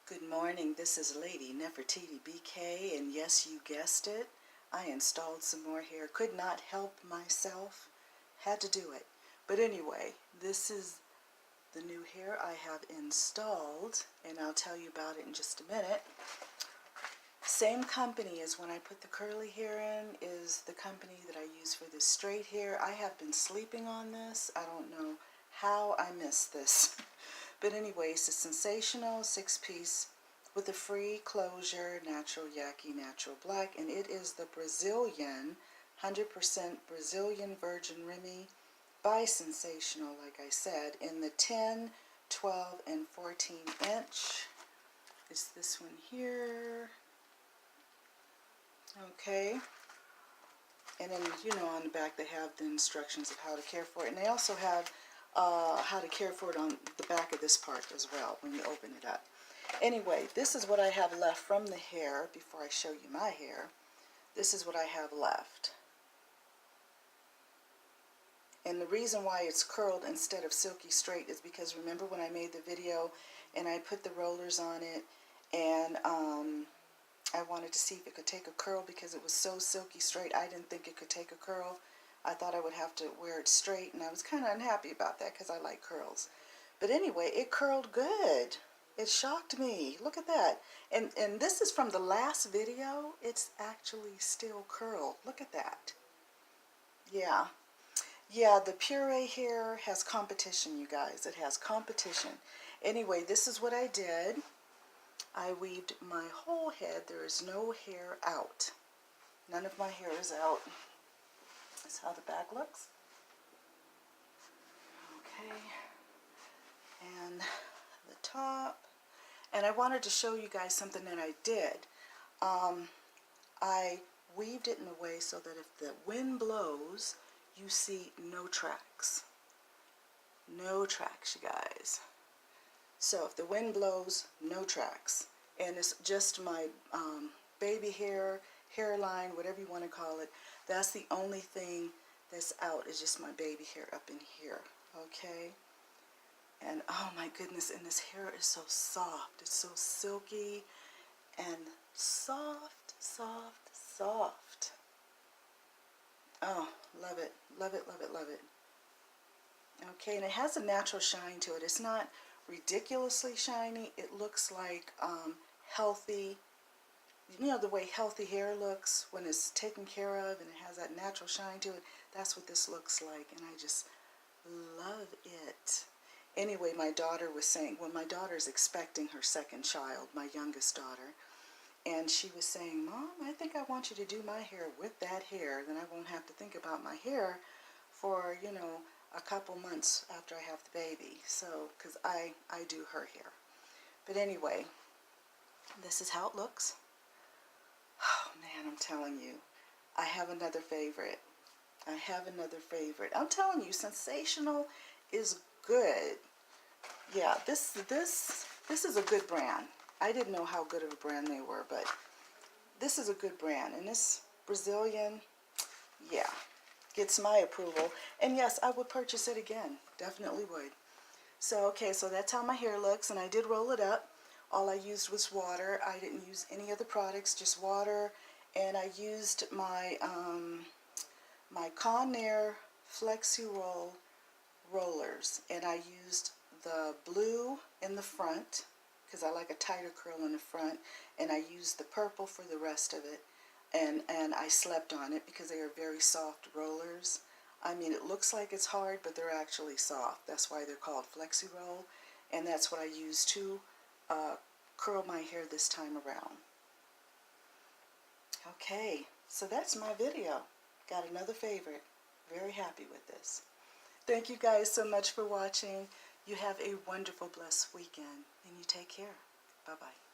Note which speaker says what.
Speaker 1: Good morning, this is Lady Nefertiti BK, and yes, you guessed it, I installed some more hair. Could not help myself, had to do it. But anyway, this is the new hair I have installed, and I'll tell you about it in just a minute. Same company as when I put the curly hair in is the company that I use for this straight hair. I have been sleeping on this. I don't know how I missed this. But anyway, it's a Sensational 6-piece with a free closure, natural Yaki, natural black, and it is the Brazilian, 100% Brazilian Virgin Remi by Sensational, like I said, in the 10, 12, and 14 inch. It's this one here. Okay. And then, you know, on the back they have the instructions of how to care for it. And they also have how to care for it on the back of this part as well when you open it up. Anyway, this is what I have left from the hair. Before I show you my hair, this is what I have left. And the reason why it's curled instead of silky straight is because remember when I made the video and I put the rollers on it and I wanted to see if it could take a curl because it was so silky straight. I didn't think it could take a curl. I thought I would have to wear it straight, and I was kind of unhappy about that because I like curls. But anyway, it curled good. It shocked me. Look at that. And this is from the last video. It's actually still curled. Look at that. Yeah. Yeah, the puree hair has competition, you guys. It has competition. Anyway, this is what I did. I weaved my whole head. There is no hair out. None of my hair is out. That's how the back looks. Okay. And the top. And I wanted to show you guys something that I did. I weaved it in a way so that if the wind blows, you see no tracks. No tracks, you guys. So if the wind blows, no tracks. And it's just my baby hair, hairline, whatever you want to call it. That's the only thing that's out is just my baby hair up in here. Okay? And oh my goodness, and this hair is so soft. It's so silky and soft, soft, soft. Oh, love it. Love it, love it, love it. Okay, and it has a natural shine to it. It's not ridiculously shiny. It looks like healthy, you know, the way healthy hair looks when it's taken care of and it has that natural shine to it. That's what this looks like, and I just love it. Anyway, my daughter was saying, well, my daughter's expecting her second child, my youngest daughter, and she was saying, Mom, I think I want you to do my hair with that hair. Then I won't have to think about my hair for, you know, a couple months after I have the baby. So, because I do her hair. But anyway, this is how it looks. Oh, man, I'm telling you, I have another favorite. I have another favorite. I'm telling you, Sensational is good. Yeah, this is a good brand. I didn't know how good of a brand they were, but this is a good brand. And this Brazilian, yeah, gets my approval. And yes, I would purchase it again. Definitely would. So, okay, so that's how my hair looks, and I did roll it up. All I used was water. I didn't use any other products, just water. And I used my my Conair Flexi Roll rollers, and I used the blue in the front because I like a tighter curl in the front, and I used the purple for the rest of it, and I slept on it because they are very soft rollers. I mean, it looks like it's hard, but they're actually soft. That's why they're called Flexi Roll, and that's what I used to curl my hair this time around. Okay, so that's my video. Got another favorite. Very happy with this. Thank you guys so much for watching. You have a wonderful, blessed weekend, and you take care. Bye-bye.